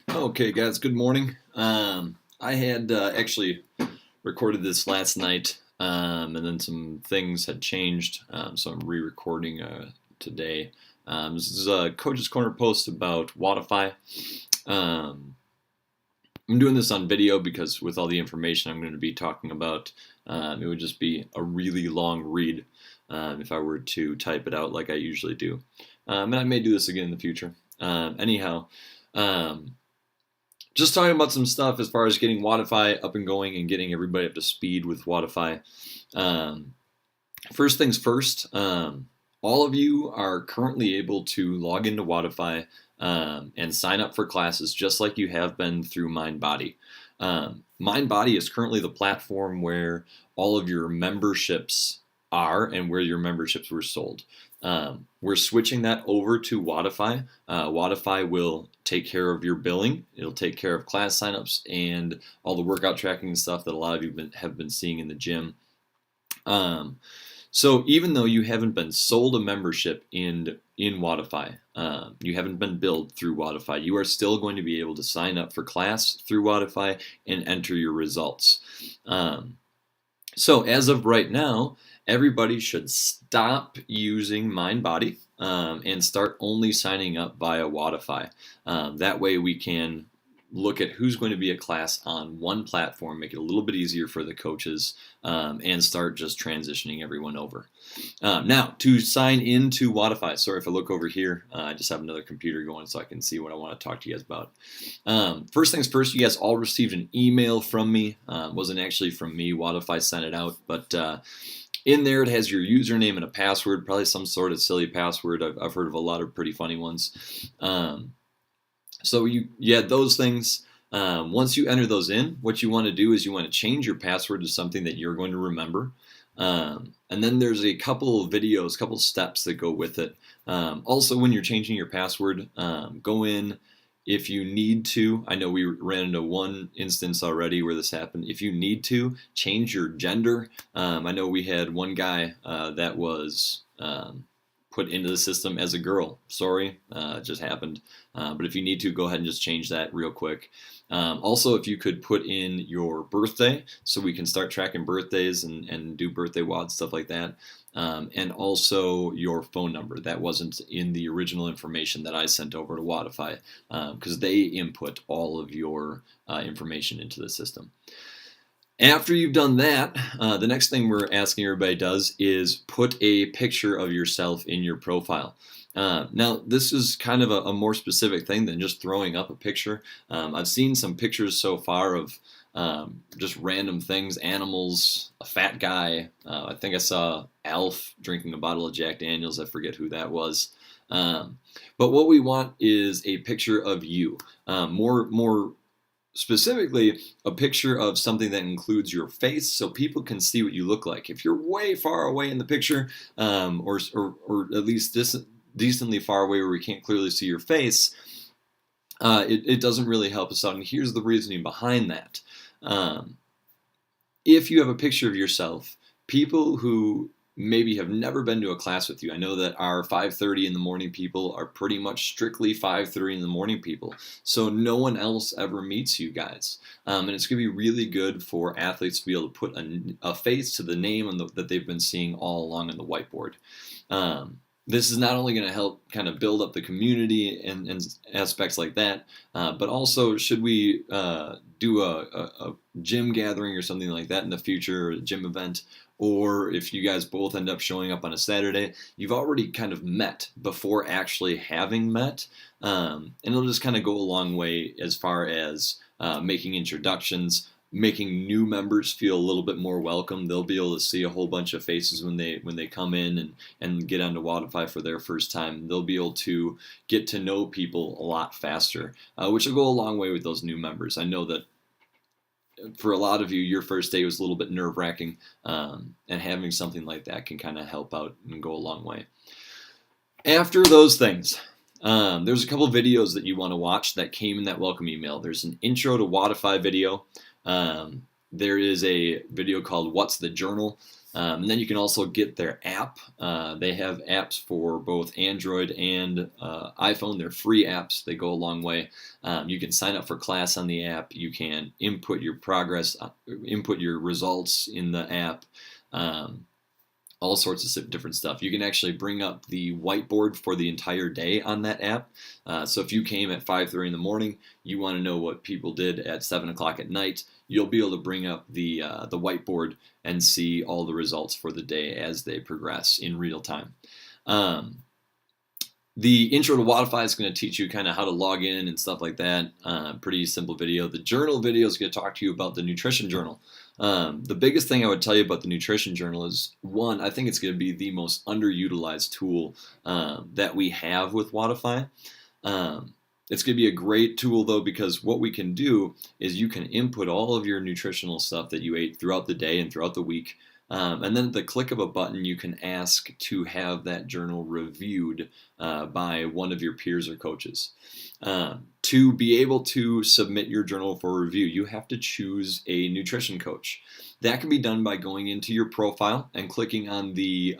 Okay, guys, good morning. I had actually recorded this last night, and then some things had changed, so I'm re-recording today. This is a Coach's Corner post about Wodify. Um, I'm doing this on video because with all the information I'm going to be talking about, it would just be a really long read if I were to type it out like I usually do. And I may do this again in the future. Anyhow, um, just talking about some stuff as far as getting Wodify up and going and getting everybody up to speed with Wodify. Um, First things first, all of you are currently able to log into Wodify and sign up for classes just like you have been through MindBody. MindBody is currently the platform where all of your memberships are and where your memberships were sold. We're switching that over to Wodify. Wodify will take care of your billing. It'll take care of class signups and all the workout tracking and stuff that a lot of you have been seeing in the gym. So even though you haven't been sold a membership in Wodify, you haven't been billed through Wodify, you are still going to be able to sign up for class through Wodify and enter your results. So as of right now, everybody should stop using MindBody and start only signing up via Wodify. That way we can look at who's going to be a class on one platform, make it a little bit easier for the coaches, and start just transitioning everyone over. Now, to sign into Wodify, sorry if I look over here, I just have another computer going so I can see what I want to talk to you guys about. First things first, you guys all received an email from me. It wasn't actually from me, Wodify sent it out, but in there it has your username and a password, probably some sort of silly password. I've heard of a lot of pretty funny ones. So you had those things. Once you enter those in, what you want to do is you want to change your password to something that you're going to remember. And then there's a couple of videos, couple steps that go with it. Also, when you're changing your password, go in if you need to. I know we ran into one instance already where this happened. If you need to, change your gender. I know we had one guy that was put into the system as a girl. Sorry, it just happened. But if you need to, go ahead and just change that real quick. Also, if you could put in your birthday so we can start tracking birthdays and do birthday WOD, stuff like that. And also your phone number. That wasn't in the original information that I sent over to Wodify because they input all of your information into the system. After you've done that, the next thing we're asking everybody does is put a picture of yourself in your profile. Now, this is kind of a more specific thing than just throwing up a picture. I've seen some pictures so far of just random things, animals, a fat guy. I think I saw Alf drinking a bottle of Jack Daniels. I forget who that was. But what we want is a picture of you. More specifically, a picture of something that includes your face so people can see what you look like. If you're way far away in the picture, or at least decently far away where we can't clearly see your face, it doesn't really help us out. And here's the reasoning behind that. If you have a picture of yourself, people who maybe have never been to a class with you. I know that our 5:30 in the morning people are pretty much strictly 5:30 in the morning people. So no one else ever meets you guys. And it's going to be really good for athletes to be able to put a face to the name that they've been seeing all along on the whiteboard. This is not only going to help kind of build up the community and aspects like that, but also should we do a gym gathering or something like that in the future, a gym event, or if you guys both end up showing up on a Saturday, you've already kind of met before actually having met. And it'll just kind of go a long way as far as making introductions, making new members feel a little bit more welcome. They'll be able to see a whole bunch of faces when they come in and get onto Wodify for their first time. They'll be able to get to know people a lot faster, which will go a long way with those new members. I know that for a lot of you, your first day was a little bit nerve-wracking, and having something like that can kind of help out and go a long way. After those things, there's a couple of videos that you want to watch that came in that welcome email. There's an intro to Wodify video. There is a video called What's the Journal? And then you can also get their app. They have apps for both Android and iPhone. They're free apps. They go a long way. You can sign up for class on the app. You can input your progress, input your results in the app. All sorts of different stuff. You can actually bring up the whiteboard for the entire day on that app. So if you came at 5:30 in the morning, you want to know what people did at 7 o'clock at night, you'll be able to bring up the whiteboard and see all the results for the day as they progress in real time. The intro to Wodify is going to teach you kind of how to log in and stuff like that. Pretty simple video. The journal video is going to talk to you about the nutrition journal. The biggest thing I would tell you about the nutrition journal is, one, I think it's going to be the most underutilized tool that we have with Wodify. It's going to be a great tool, though, because what we can do is you can input all of your nutritional stuff that you ate throughout the day and throughout the week. And then at the click of a button, you can ask to have that journal reviewed by one of your peers or coaches. To be able to submit your journal for review, you have to choose a nutrition coach. That can be done by going into your profile and clicking on the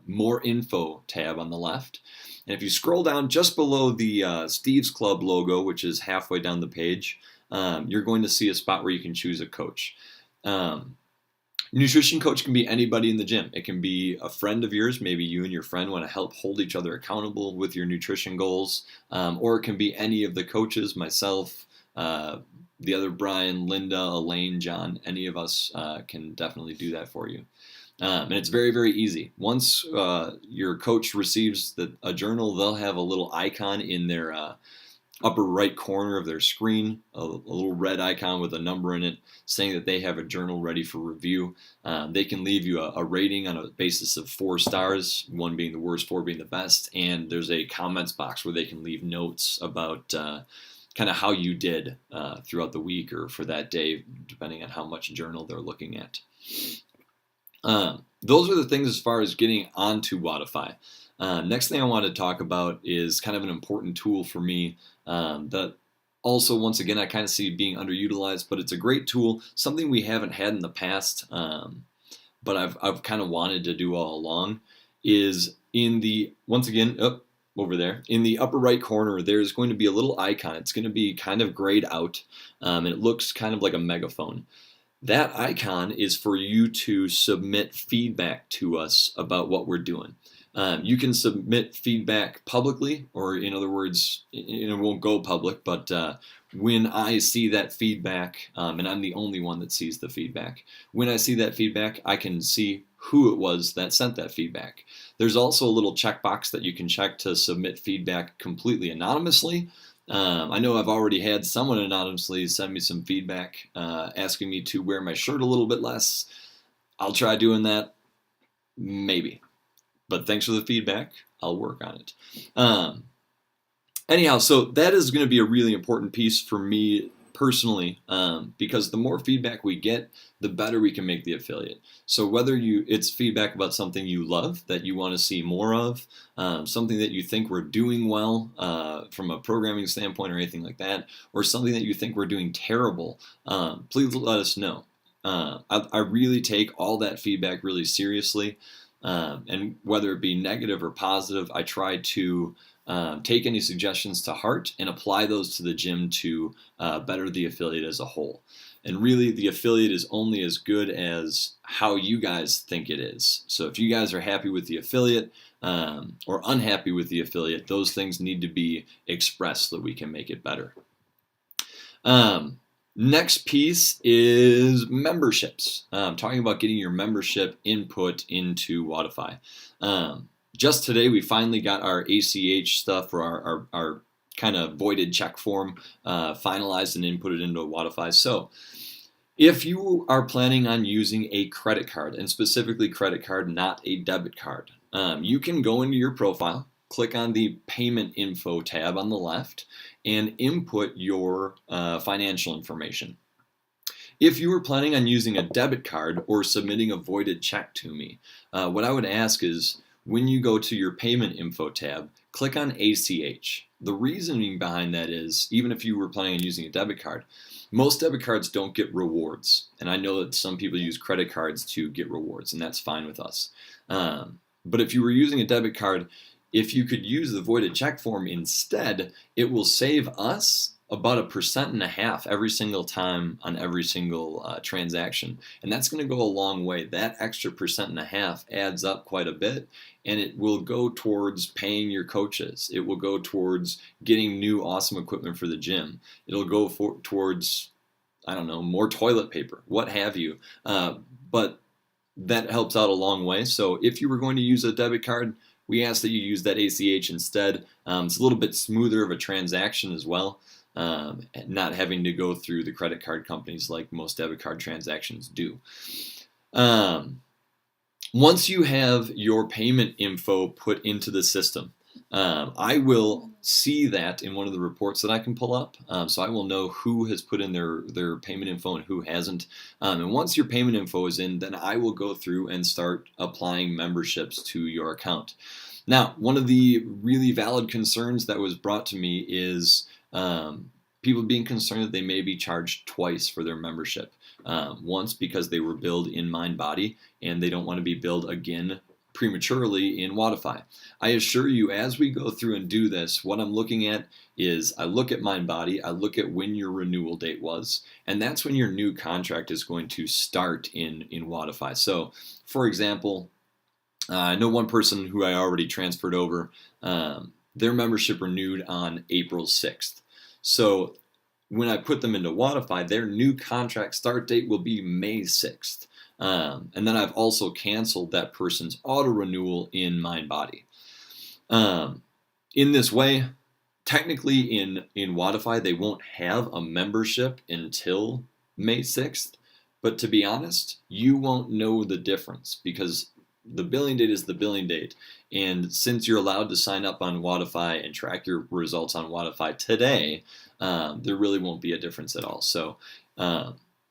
More Info tab on the left. And if you scroll down just below the Steve's Club logo, which is halfway down the page, you're going to see a spot where you can choose a coach. Nutrition coach can be anybody in the gym. It can be a friend of yours. Maybe you and your friend want to help hold each other accountable with your nutrition goals. Or it can be any of the coaches, myself, the other Brian, Linda, Elaine, John. Any of us can definitely do that for you. And it's very, very easy. Once your coach receives a journal, they'll have a little icon in their upper right corner of their screen, a little red icon with a number in it saying that they have a journal ready for review. They can leave you a rating on a basis of 4 stars, 1 being the worst, 4 being the best, and there's a comments box where they can leave notes about kind of how you did throughout the week or for that day, depending on how much journal they're looking at. Those are the things as far as getting onto Wodify. Next thing I want to talk about is kind of an important tool for me that also, once again, I kind of see being underutilized, but it's a great tool, something we haven't had in the past, but I've kind of wanted to do all along, is in the, once again, over there, in the upper right corner, there's going to be a little icon. It's going to be kind of grayed out, and it looks kind of like a megaphone. That icon is for you to submit feedback to us about what we're doing. You can submit feedback publicly, or in other words, it won't go public, but when I see that feedback, and I'm the only one that sees the feedback, when I see that feedback, I can see who it was that sent that feedback. There's also a little checkbox that you can check to submit feedback completely anonymously. I know I've already had someone anonymously send me some feedback asking me to wear my shirt a little bit less. I'll try doing that, maybe. But thanks for the feedback. I'll work on it. Anyhow, so that is going to be a really important piece for me personally, because the more feedback we get, the better we can make the affiliate. So whether it's feedback about something you love that you want to see more of, something that you think we're doing well from a programming standpoint or anything like that, or something that you think we're doing terrible, please let us know. I really take all that feedback really seriously. And whether it be negative or positive, I try to take any suggestions to heart and apply those to the gym to better the affiliate as a whole. And really, the affiliate is only as good as how you guys think it is. So if you guys are happy with the affiliate or unhappy with the affiliate, those things need to be expressed so that we can make it better. Next piece is memberships. Talking about getting your membership input into Wodify. Just today, we finally got our ACH stuff for our kind of voided check form finalized and inputted into Wodify. So if you are planning on using a credit card, and specifically credit card, not a debit card, you can go into your profile, click on the payment info tab on the left, and input your financial information. If you were planning on using a debit card or submitting a voided check to me, what I would ask is when you go to your payment info tab, click on ACH. The reasoning behind that is, even if you were planning on using a debit card, most debit cards don't get rewards. And I know that some people use credit cards to get rewards, and that's fine with us. But if you were using a debit card, if you could use the voided check form instead, it will save us about 1.5% every single time on every single transaction. And that's going to go a long way. That extra 1.5% adds up quite a bit, and it will go towards paying your coaches. It will go towards getting new awesome equipment for the gym. It'll go towards, I don't know, more toilet paper, what have you. But that helps out a long way. So if you were going to use a debit card, we ask that you use that ACH instead. It's a little bit smoother of a transaction as well, not having to go through the credit card companies like most debit card transactions do. Once you have your payment info put into the system, I will see that in one of the reports that I can pull up. So I will know who has put in their payment info and who hasn't. And once your payment info is in, then I will go through and start applying memberships to your account. Now, one of the really valid concerns that was brought to me is people being concerned that they may be charged twice for their membership. Once because they were billed in MindBody, and they don't want to be billed again prematurely in Wodify. I assure you, as we go through and do this, what I'm looking at is I look at MindBody, I look at when your renewal date was, and that's when your new contract is going to start in Wodify. So, for example, I know one person who I already transferred over, their membership renewed on April 6th. So when I put them into Wodify, their new contract start date will be May 6th. And then I've also canceled that person's auto renewal in MindBody. In this way, technically in Wodify, they won't have a membership until May 6th. But to be honest, you won't know the difference because the billing date is the billing date. And since you're allowed to sign up on Wodify and track your results on Wodify today, there really won't be a difference at all. So,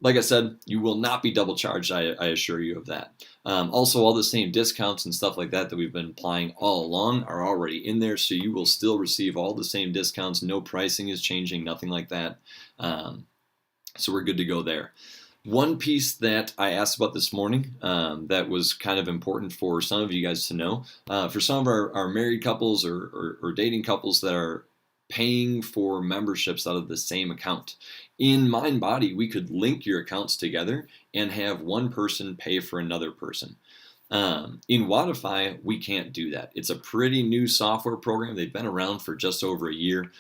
like I said, you will not be double charged, I assure you of that. Also, all the same discounts and stuff like that we've been applying all along are already in there, so you will still receive all the same discounts. No pricing is changing, nothing like that. So we're good to go there. One piece that I asked about this morning that was kind of important for some of you guys to know, for some of our married couples or dating couples that are paying for memberships out of the same account. In MindBody, we could link your accounts together and have one person pay for another person. In Wodify, we can't do that. It's a pretty new software program. They've been around for just over a year.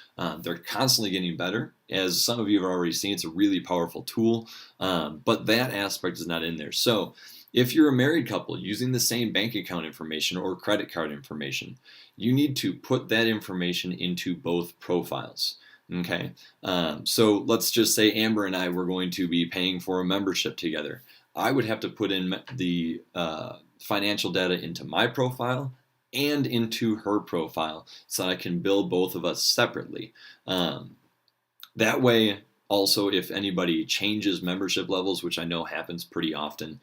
They're constantly getting better. As some of you have already seen, it's a really powerful tool, but that aspect is not in there. So if you're a married couple using the same bank account information or credit card information, you need to put that information into both profiles. Okay, so let's just say Amber and I were going to be paying for a membership together. I would have to put in the financial data into my profile and into her profile so that I can bill both of us separately. That way, also, if anybody changes membership levels, which I know happens pretty often,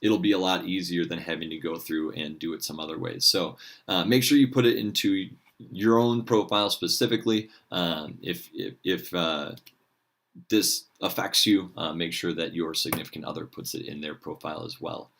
it'll be a lot easier than having to go through and do it some other ways. So make sure you put it into your own profile specifically. If this affects you, make sure that your significant other puts it in their profile as well.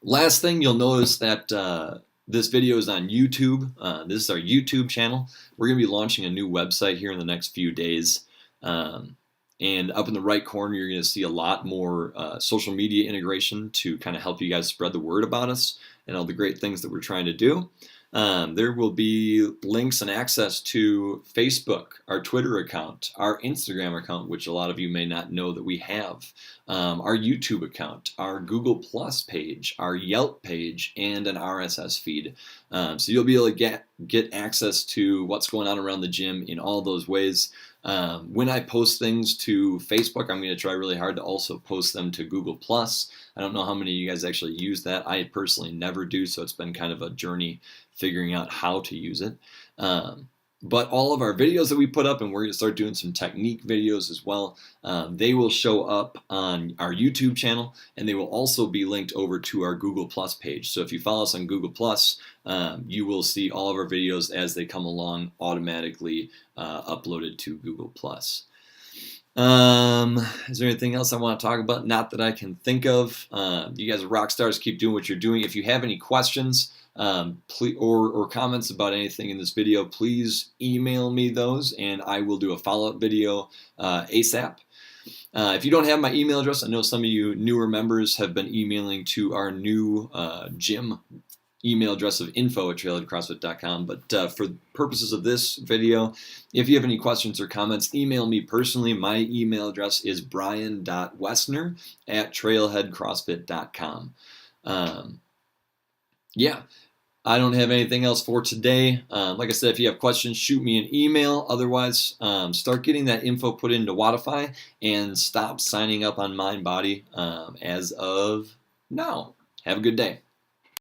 Last thing, you'll notice that this video is on YouTube. This is our YouTube channel. We're going to be launching a new website here in the next few days. And up in the right corner, you're going to see a lot more social media integration to kind of help you guys spread the word about us and all the great things that we're trying to do. There will be links and access to Facebook, our Twitter account, our Instagram account, which a lot of you may not know that we have, our YouTube account, our Google Plus page, our Yelp page, and an RSS feed. So you'll be able to get access to what's going on around the gym in all those ways. When I post things to Facebook, I'm going to try really hard to also post them to Google Plus. I don't know how many of you guys actually use that. I personally never do, so it's been kind of a journey figuring out how to use it. But all of our videos that we put up, and we're going to start doing some technique videos as well, they will show up on our YouTube channel, and they will also be linked over to our Google Plus page. So if you follow us on Google Plus, you will see all of our videos as they come along automatically uploaded to Google Plus. Is there anything else I want to talk about? Not that I can think of. You guys are rock stars. Keep doing what you're doing. If you have any questions, please, or comments about anything in this video, please email me those, and I will do a follow-up video ASAP. If you don't have my email address, I know some of you newer members have been emailing to our new gym email address of info@trailheadcrossfit.com. But for purposes of this video, if you have any questions or comments, email me personally. My email address is brian.wessner@trailheadcrossfit.com. Yeah. I don't have anything else for today. Like I said, if you have questions, shoot me an email. Otherwise, start getting that info put into Wodify and stop signing up on MindBody as of now. Have a good day.